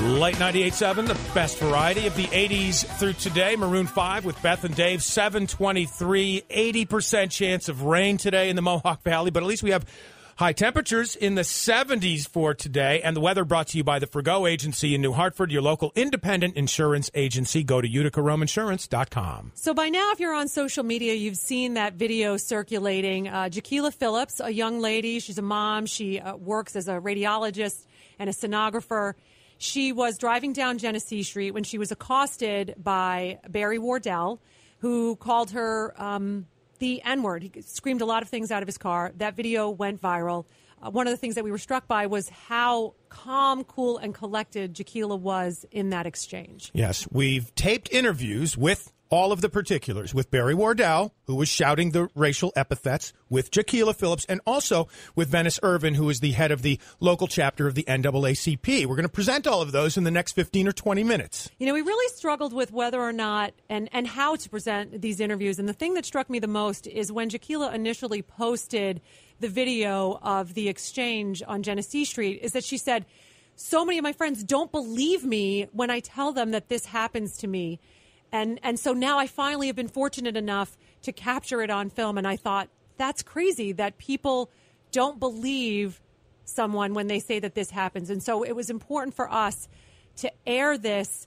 Lite 98.7, the best variety of the 80s through today. Maroon 5 with Beth and Dave, 723, 80% chance of rain today in the Mohawk Valley, but at least we have high temperatures in the 70s for today. And the weather brought to you by the Frigo Agency in New Hartford, your local independent insurance agency. Go to utica.youtube.com. So by now, if you're on social media, you've seen that video circulating. Jakeila Phillips, a young lady, she's a mom. She works as a radiologist and a sonographer. She was driving down Genesee Street when she was accosted by Barry Wardell, who called her the N-word. He screamed a lot of things out of his car. That video went viral. One of the things that we were struck by was how calm, cool, and collected Jakeila was in that exchange. Yes, we've taped interviews with all of the particulars, with Barry Wardell, who was shouting the racial epithets, with Jakeila Phillips, and also with Venice Irvin, who is the head of the local chapter of the NAACP. We're going to present all of those in the next 15 or 20 minutes. You know, we really struggled with whether or not and how to present these interviews. And the thing that struck me the most is when Jakeila initially posted the video of the exchange on Genesee Street, is that she said, so many of my friends don't believe me when I tell them that this happens to me. And so now I finally have been fortunate enough to capture it on film. And I thought, that's crazy that people don't believe someone when they say that this happens. And so it was important for us to air this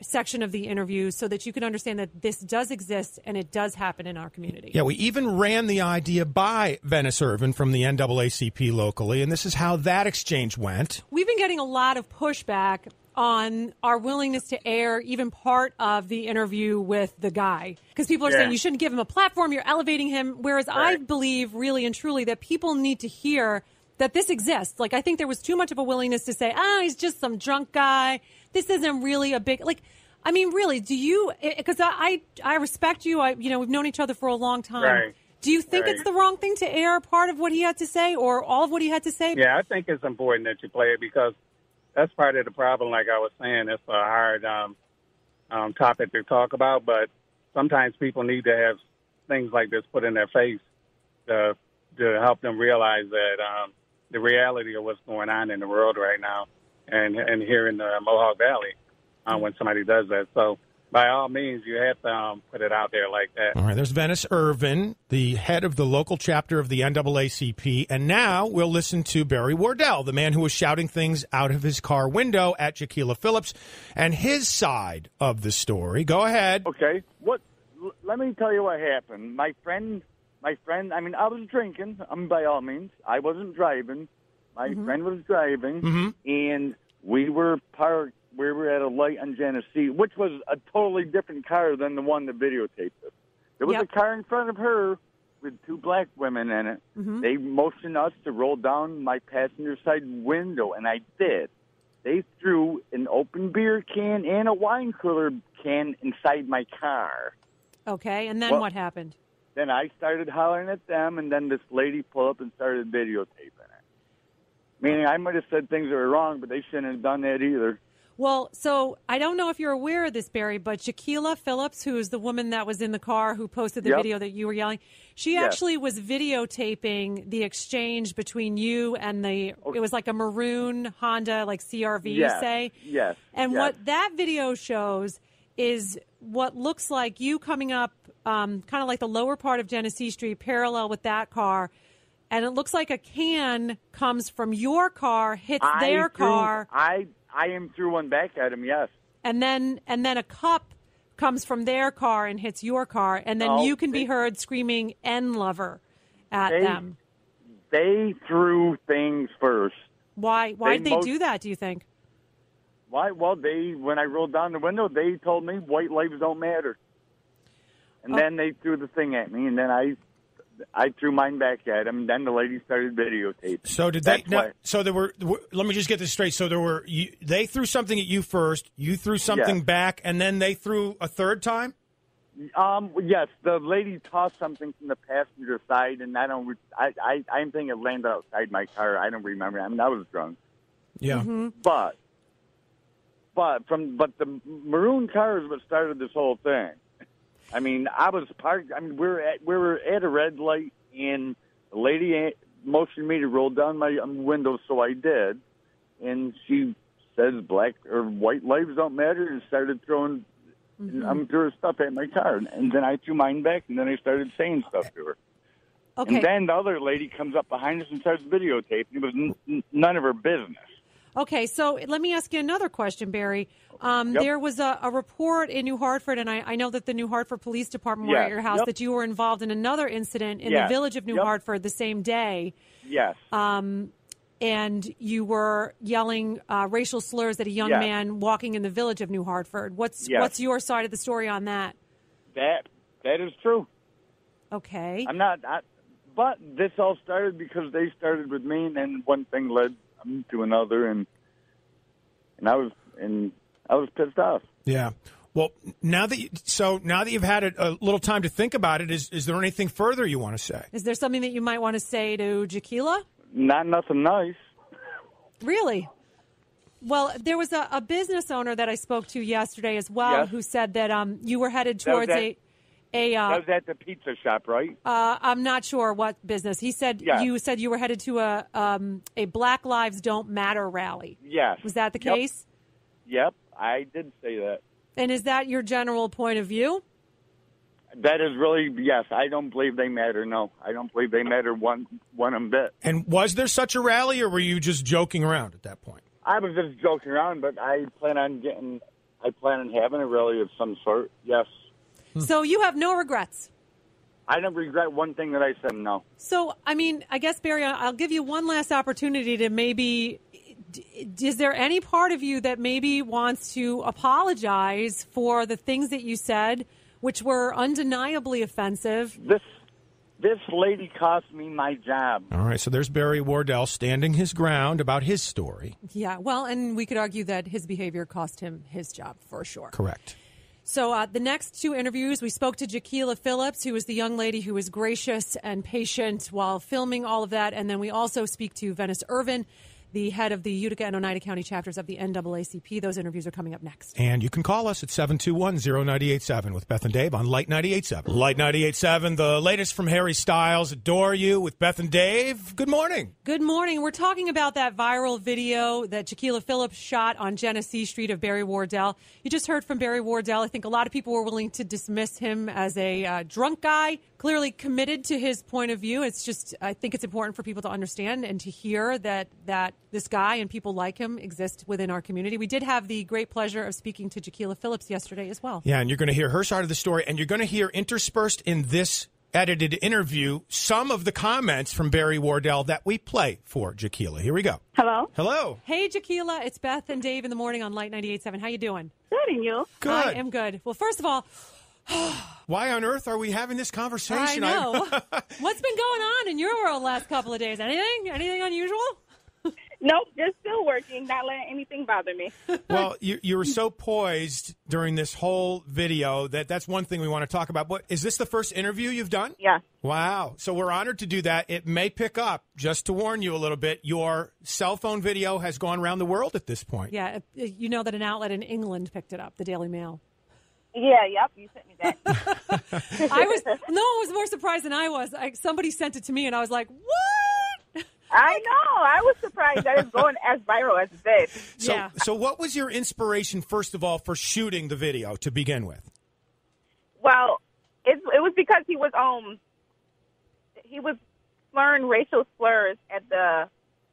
section of the interview so that you can understand that this does exist and it does happen in our community. Yeah, we even ran the idea by Venice Irvin from the NAACP locally, and this is how that exchange went. We've been getting a lot of pushback on our willingness to air even part of the interview with the guy. Because people are saying you shouldn't give him a platform, you're elevating him. Whereas I believe really and truly that people need to hear that this exists. Like, I think there was too much of a willingness to say, he's just some drunk guy. This isn't really a big, like, I mean, really, do you, because I respect you. We've known each other for a long time. Right. Do you think it's the wrong thing to air part of what he had to say or all of what he had to say? Yeah, I think it's important that you play it because that's part of the problem. Like I was saying, it's a hard topic to talk about, but sometimes people need to have things like this put in their face to help them realize that the reality of what's going on in the world right now and here in the Mohawk Valley when somebody does that. So by all means, you have to put it out there like that. All right, there's Venice Irvin, the head of the local chapter of the NAACP. And now we'll listen to Barry Wardell, the man who was shouting things out of his car window at Jakeila Phillips, and his side of the story. Go ahead. Okay. Let me tell you what happened. My friend, I mean, I was drinking, by all means. I wasn't driving. My friend was driving, and we were parked. We were at a light on Genesee, which was a totally different car than the one that videotaped us. There was a car in front of her with two black women in it. They motioned us to roll down my passenger side window, and I did. They threw an open beer can and a wine cooler can inside my car. Okay, and then what happened? Then I started hollering at them, and then this lady pulled up and started videotaping it. Meaning I might have said things that were wrong, but they shouldn't have done that either. Well, so I don't know if you're aware of this, Barry, but Jakeila Phillips, who is the woman that was in the car who posted the video that you were yelling, she actually was videotaping the exchange between you and it was like a maroon Honda, like CRV, you say? Yes. And what that video shows is what looks like you coming up kind of like the lower part of Genesee Street, parallel with that car. And it looks like a can comes from your car, hits their car. I am threw one back at him, yes. And then a cup comes from their car and hits your car, and then you can be heard screaming "N lover" at them. They threw things first. Why did they do that, do you think? Why? Well, when I rolled down the window, they told me white lives don't matter. And then they threw the thing at me, and then I threw mine back at him, and then the lady started videotaping. So did they? Let me just get this straight. So they threw something at you first. You threw something back, and then they threw a third time. Yes, the lady tossed something from the passenger side, and I'm thinking it landed outside my car. I don't remember. I mean, I was drunk. Yeah. But the maroon car is what started this whole thing. I mean, I was parked. I mean, we were at a red light, and the lady motioned me to roll down my window, so I did. And she says black or white lives don't matter, and started throwing threw stuff at my car. And then I threw mine back, and then I started saying stuff to her. Okay. And then the other lady comes up behind us and starts videotaping. It was none of her business. Okay, so let me ask you another question, Barry. There was a report in New Hartford, and I know that the New Hartford Police Department were at your house, that you were involved in another incident in the village of New Hartford the same day. Yes. And you were yelling racial slurs at a young man walking in the village of New Hartford. What's your side of the story on that? That is true. Okay. But this all started because they started with me, and then one thing led to another, and I was pissed off. Yeah. Well, now that you've had a little time to think about it, is there anything further you want to say? Is there something that you might want to say to Jakeila? Not nothing nice. Really? Well, there was a business owner that I spoke to yesterday as well who said that you were headed towards that was at the pizza shop, right? I'm not sure what business. He said you said you were headed to a Black Lives Don't Matter rally. Yes. Was that the case? Yep, I did say that. And is that your general point of view? That is really, yes. I don't believe they matter, no. I don't believe they matter one bit. And was there such a rally, or were you just joking around at that point? I was just joking around, but I plan on having a rally of some sort, yes. So you have no regrets? I don't regret one thing that I said, no. So, I mean, I guess, Barry, I'll give you one last opportunity to maybe, is there any part of you that maybe wants to apologize for the things that you said, which were undeniably offensive? This lady cost me my job. All right, so there's Barry Wardell standing his ground about his story. Yeah, well, and we could argue that his behavior cost him his job for sure. Correct. So the next two interviews, we spoke to Jakeila Phillips, who was the young lady who was gracious and patient while filming all of that. And then we also speak to Venice Irvin, the head of the Utica and Oneida County chapters of the NAACP. Those interviews are coming up next. And you can call us at 721-0987 with Beth and Dave on Lite 98.7. Lite 98.7, the latest from Harry Styles, Adore You with Beth and Dave. Good morning. Good morning. We're talking about that viral video that Jakeila Phillips shot on Genesee Street of Barry Wardell. You just heard from Barry Wardell. I think a lot of people were willing to dismiss him as a drunk guy, clearly committed to his point of view. It's just, I think it's important for people to understand and to hear that this guy and people like him exist within our community. We did have the great pleasure of speaking to Jakeila Phillips yesterday as well. Yeah, and you're going to hear her side of the story, and you're going to hear interspersed in this edited interview some of the comments from Barry Wardell that we play for Jakeila. Here we go. Hello. Hello. Hey, Jakeila. It's Beth and Dave in the morning on Lite 98.7. How you doing? Good, and you? Good. I am good. Well, first of all, why on earth are we having this conversation? I know. What's been going on in your world last couple of days? Anything unusual? Nope, just still working, not letting anything bother me. Well, you were so poised during this whole video that's one thing we want to talk about. What, is this the first interview you've done? Yeah. Wow. So we're honored to do that. It may pick up, just to warn you a little bit, your cell phone video has gone around the world at this point. Yeah, you know that an outlet in England picked it up, the Daily Mail. Yeah, yep, you sent me that. No one was more surprised than I was. Somebody sent it to me, and I was like, what? I know. I was surprised that it's going as viral as it did. So what was your inspiration, first of all, for shooting the video to begin with? Well, it was because he was slurring racial slurs at the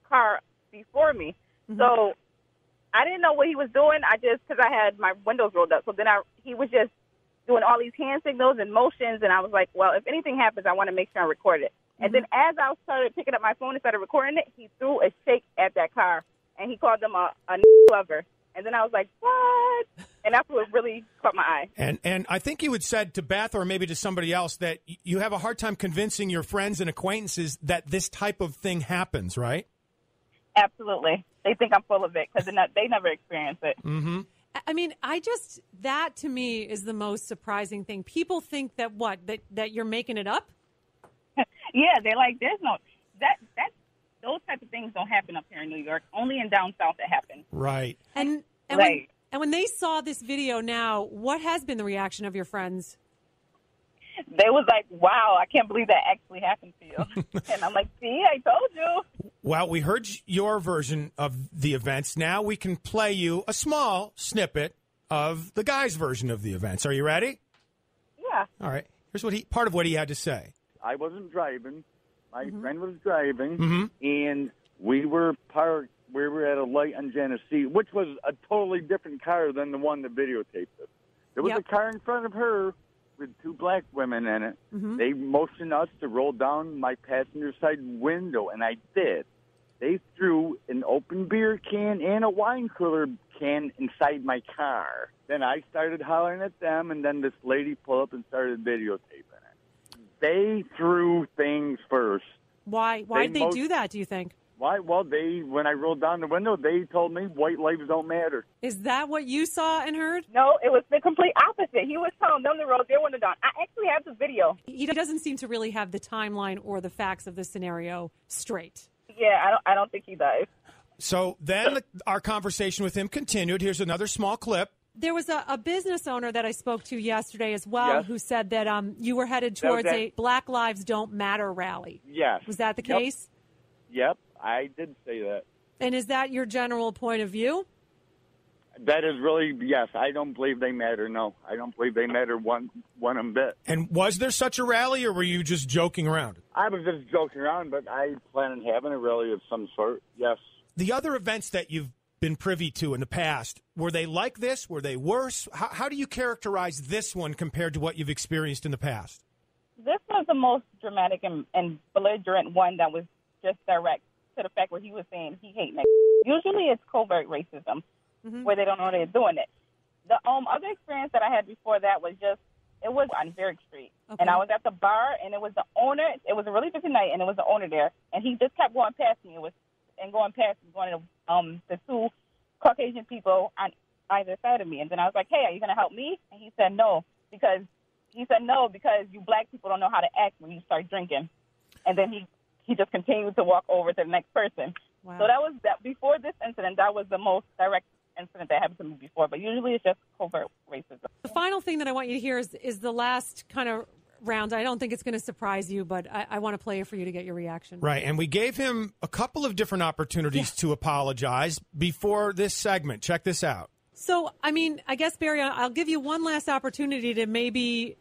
car before me. Mm-hmm. So I didn't know what he was doing. Because I had my windows rolled up. So then he was just doing all these hand signals and motions, and I was like, well, if anything happens, I want to make sure I record it. And then as I started picking up my phone and started recording it, he threw a shake at that car, and he called them a lover. And then I was like, what? And that's what really caught my eye. And I think you had said to Beth or maybe to somebody else that you have a hard time convincing your friends and acquaintances that this type of thing happens, right? Absolutely. They think I'm full of it because they never experience it. Mm-hmm. I mean, that to me is the most surprising thing. People think that that you're making it up? Yeah, they're like, there's no those type of things don't happen up here in New York. Only in down south it happens. Right. And when they saw this video now, what has been the reaction of your friends? They was like, wow, I can't believe that actually happened to you. And I'm like, see, I told you. Well, we heard your version of the events. Now we can play you a small snippet of the guy's version of the events. Are you ready? Yeah. All right. Here's part of what he had to say. I wasn't driving. My friend was driving, and we were parked. We were at a light on Genesee, which was a totally different car than the one that videotaped it. There was a car in front of her with two black women in it. They motioned us to roll down my passenger side window, and I did. They threw an open beer can and a wine cooler can inside my car. Then I started hollering at them, and then this lady pulled up and started videotaping it. They threw things first. Why did they do that, do you think? Why? Well, when I rolled down the window, they told me white lives don't matter. Is that what you saw and heard? No, it was the complete opposite. He was telling them to roll their window down. I actually have the video. He doesn't seem to really have the timeline or the facts of the scenario straight. Yeah, I don't think he does. So then our conversation with him continued. Here's another small clip. There was a business owner that I spoke to yesterday as well who said that you were headed towards a Black Lives Don't Matter rally. Yes. Was that the case? Yep, I did say that. And is that your general point of view? That is really, yes. I don't believe they matter, no. I don't believe they matter one bit. And was there such a rally, or were you just joking around? I was just joking around, but I plan on having a rally of some sort, yes. The other events that you've been privy to in the past, were they like this? Were they worse? How do you characterize this one compared to what you've experienced in the past? This was the most dramatic and belligerent one that was just direct to the fact where he was saying he hates niggas. Usually it's covert racism where they don't know they're doing it. The other experience that I had before that was it was on Barry Street. Okay. And I was at the bar, and it was the owner. It was a really busy night, and it was the owner there. And he just kept going past me. Going past one of the two Caucasian people on either side of me. And then I was like, hey, are you going to help me? And he said no, because you black people don't know how to act when you start drinking. And then he just continued to walk over to the next person. Wow. So that was that. Before this incident, that was the most direct incident that happened to me before. But usually it's just covert racism. The final thing that I want you to hear is the last kind of round. I don't think it's going to surprise you, but I want to play it for you to get your reaction. Right, and we gave him a couple of different opportunities to apologize before this segment. Check this out. So, I mean, I guess, Barry, I'll give you one last opportunity to maybe...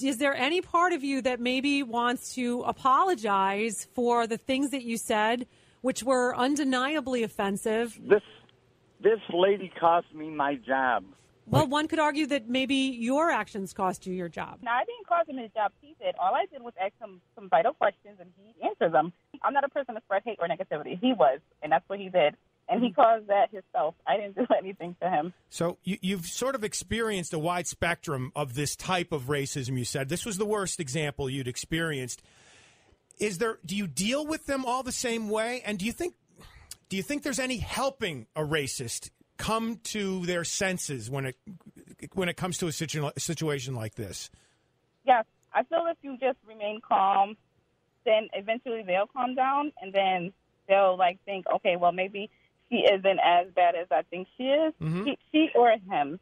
Is there any part of you that maybe wants to apologize for the things that you said, which were undeniably offensive? This lady cost me my job. Well, one could argue that maybe your actions cost you your job. No, I didn't cost him his job. He did. All I did was ask him some vital questions, and he answered them. I'm not a person to spread hate or negativity. He was, and that's what he did. And he caused that himself. I didn't do anything to him. So you've sort of experienced a wide spectrum of this type of racism, you said. This was the worst example you'd experienced. Do you deal with them all the same way? And do you think there's any helping a racist come to their senses when it comes to a situation like this? Yes. I feel if you just remain calm, then eventually they'll calm down, and then they'll think, okay, well, maybe she isn't as bad as I think she is, she or him.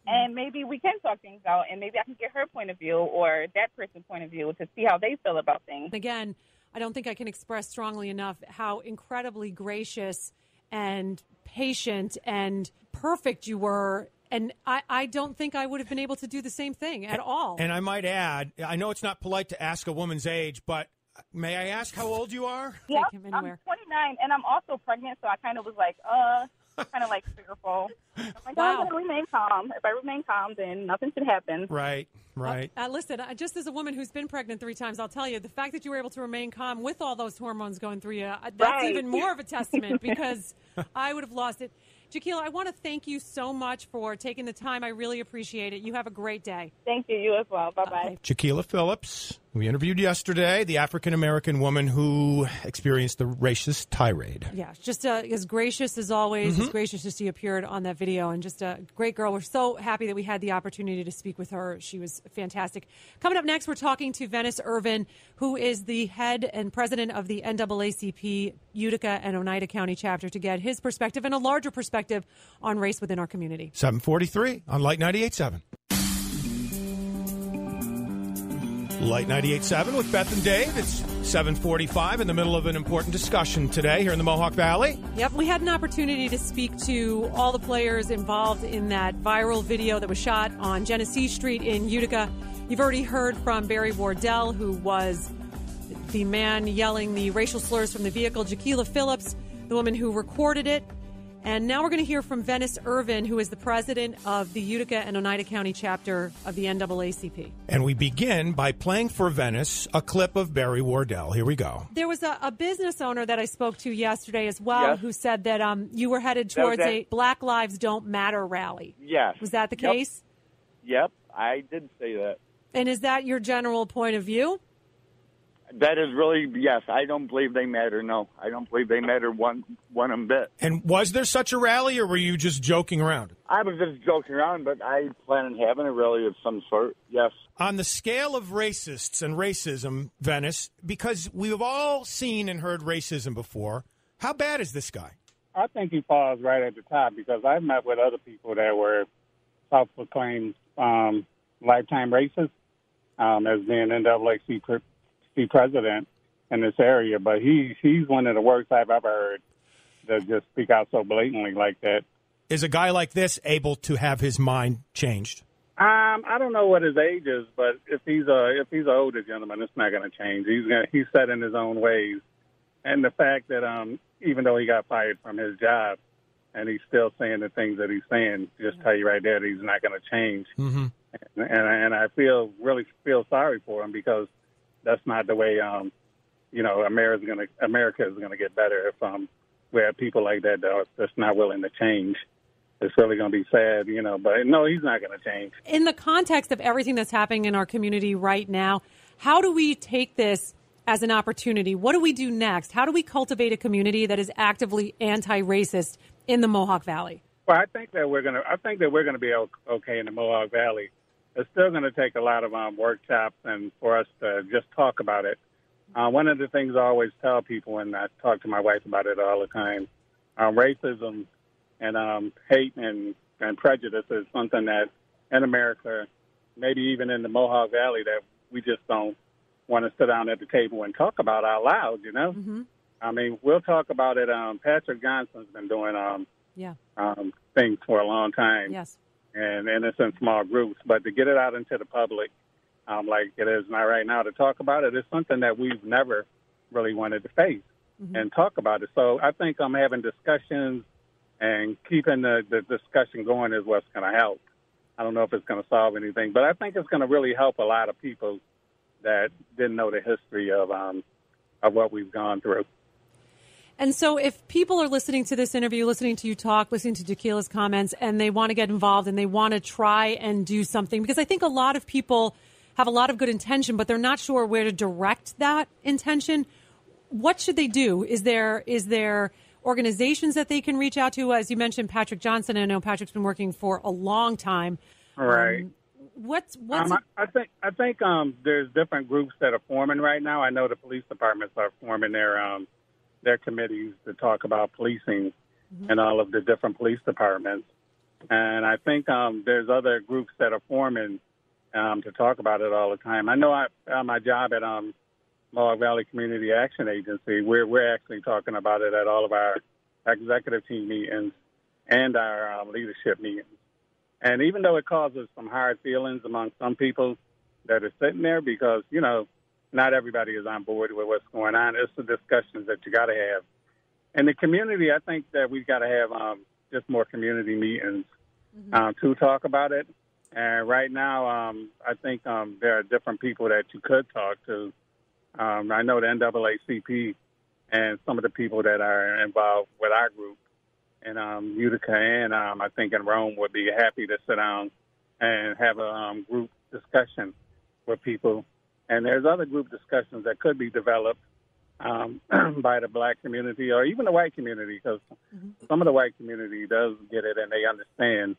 And maybe we can talk things out, and maybe I can get her point of view or that person's point of view to see how they feel about things. Again, I don't think I can express strongly enough how incredibly gracious and patient and perfect you were. And I don't think I would have been able to do the same thing at all. And I might add, I know it's not polite to ask a woman's age, but may I ask how old you are? Yeah, I'm 29, and I'm also pregnant, so I kind of was fearful. I'm like, wow. I'm going to remain calm. If I remain calm, then nothing should happen. Right. Listen, just as a woman who's been pregnant 3 times, I'll tell you, the fact that you were able to remain calm with all those hormones going through you, that's even more of a testament, because I would have lost it. Jakeila, I want to thank you so much for taking the time. I really appreciate it. You have a great day. Thank you. You as well. Bye-bye. Jakeila Phillips, we interviewed yesterday, the African-American woman who experienced the racist tirade. Yeah, just as gracious as always, as gracious as she appeared on that video, and just a great girl. We're so happy that we had the opportunity to speak with her. She was fantastic. Coming up next, we're talking to Venice Irvin, who is the head and president of the NAACP Utica and Oneida County chapter, to get his perspective and a larger perspective on race within our community. 7:43 on Lite 98.7. Lite 98.7 with Beth and Dave. It's 7:45 in the middle of an important discussion today here in the Mohawk Valley. Yep, we had an opportunity to speak to all the players involved in that viral video that was shot on Genesee Street in Utica. You've already heard from Barry Wardell, who was the man yelling the racial slurs from the vehicle, Jakeila Phillips, the woman who recorded it. And now we're going to hear from Venice Irvin, who is the president of the Utica and Oneida County chapter of the NAACP. And we begin by playing for Venice a clip of Barry Wardell. Here we go. There was a business owner that I spoke to yesterday as well, Yes. who said that you were headed towards a Black Lives Don't Matter rally. Yes. Was that the case? Yep, I did say that. And is that your general point of view? That is really, yes, I don't believe they matter, no. I don't believe they matter one bit. And was there such a rally, or were you just joking around? I was just joking around, but I plan on having a rally of some sort, yes. On the scale of racists and racism, Venice, because we've all seen and heard racism before, how bad is this guy? I think he falls right at the top because I've met with other people that were self-proclaimed lifetime racists as being NAACP president in this area, but he's one of the worst I've ever heard to just speak out so blatantly like that. Is a guy like this able to have his mind changed? I don't know what his age is, but if he's an older gentleman, it's not going to change. He's set in his own ways, and the fact that even though he got fired from his job, and he's still saying the things that he's saying, just tell you right there that he's not going to change. Mm-hmm. And I really feel sorry for him because that's not the way, America is gonna get better if we have people like that that's not willing to change. It's really going to be sad, but no, he's not going to change. In the context of everything that's happening in our community right now, how do we take this as an opportunity? What do we do next? How do we cultivate a community that is actively anti-racist in the Mohawk Valley? Well, I think that we're gonna be okay in the Mohawk Valley. It's still going to take a lot of workshops and for us to just talk about it. One of the things I always tell people, and I talk to my wife about it all the time, racism and hate and prejudice is something that in America, maybe even in the Mohawk Valley, that we just don't want to sit down at the table and talk about out loud, Mm-hmm. I mean, we'll talk about it. Patrick Johnson's been doing things for a long time. Yes. And it's in small groups. But to get it out into the public, like it is now right now, to talk about it is something that we've never really wanted to face and talk about it. So I think having discussions and keeping the discussion going is what's going to help. I don't know if it's going to solve anything, but I think it's going to really help a lot of people that didn't know the history of what we've gone through. And so if people are listening to this interview, listening to you talk, listening to Jakeila's comments, and they want to get involved and they want to try and do something, because I think a lot of people have a lot of good intention, but they're not sure where to direct that intention, what should they do? Is there organizations that they can reach out to? As you mentioned, Patrick Johnson, I know Patrick's been working for a long time. Right. I think there's different groups that are forming right now. I know the police departments are forming their committees to talk about policing and all of the different police departments. And I think there's other groups that are forming to talk about it all the time. I know my job at Mohawk Valley Community Action Agency, we're actually talking about it at all of our executive team meetings and our leadership meetings. And even though it causes some hard feelings among some people that are sitting there because, not everybody is on board with what's going on. It's the discussions that you got to have. In the community, I think that we've got to have just more community meetings to talk about it. And right now, I think there are different people that you could talk to. I know the NAACP and some of the people that are involved with our group in Utica and I think in Rome would be happy to sit down and have a group discussion with people. And there's other group discussions that could be developed by the black community or even the white community, because some of the white community does get it and they understand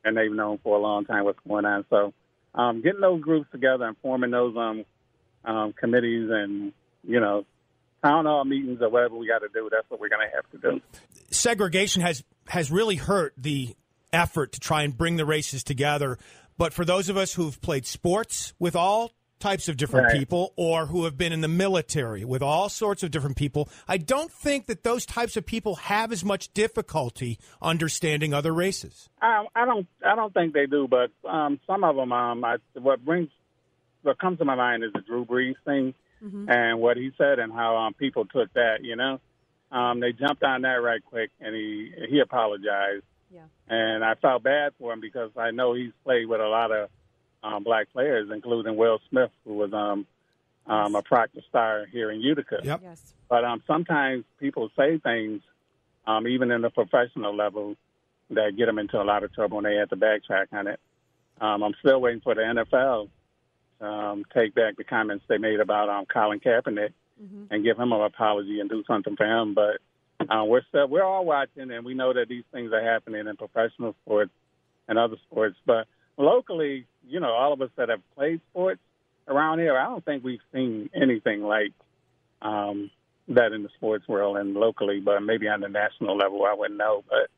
and they've known for a long time what's going on. So getting those groups together and forming those committees and, town hall meetings or whatever we got to do, that's what we're going to have to do. Segregation has really hurt the effort to try and bring the races together. But for those of us who've played sports with all types of different Right. people or who have been in the military with all sorts of different people. I don't think that those types of people have as much difficulty understanding other races. I don't think they do, but some of them. What comes to my mind is the Drew Brees thing and what he said and how people took that. They jumped on that right quick, and he apologized. Yeah. And I felt bad for him because I know he's played with a lot of black players, including Will Smith, who was a practice star here in Utica. Yep. Yes. But sometimes people say things, even in the professional level, that get them into a lot of trouble, and they have to backtrack on it. I'm still waiting for the NFL to take back the comments they made about Colin Kaepernick and give him an apology and do something for him. But we're all watching, and we know that these things are happening in professional sports and other sports. But locally, all of us that have played sports around here, I don't think we've seen anything like that in the sports world and locally, but maybe on the national level, I wouldn't know. But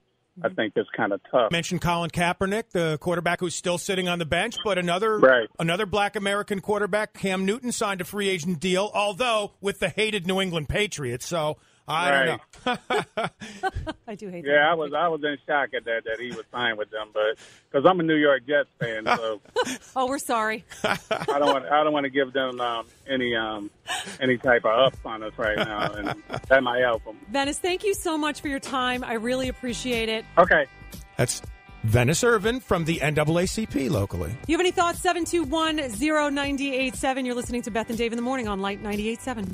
I think it's kind of tough. Mentioned Colin Kaepernick, the quarterback who's still sitting on the bench, but another black American quarterback, Cam Newton, signed a free agent deal, although with the hated New England Patriots. So I don't know. I do hate that. Yeah, I was in shock at that he was signed with them, but because I'm a New York Jets fan, so Oh, we're sorry. I don't want to give them any type of ups on us right now, and that might help them. Venice, thank you so much for your time. I really appreciate it. Okay. That's Venice Irvin from the NAACP locally. If you have any thoughts, 721-0987. You're listening to Beth and Dave in the Morning on Lite 98.7.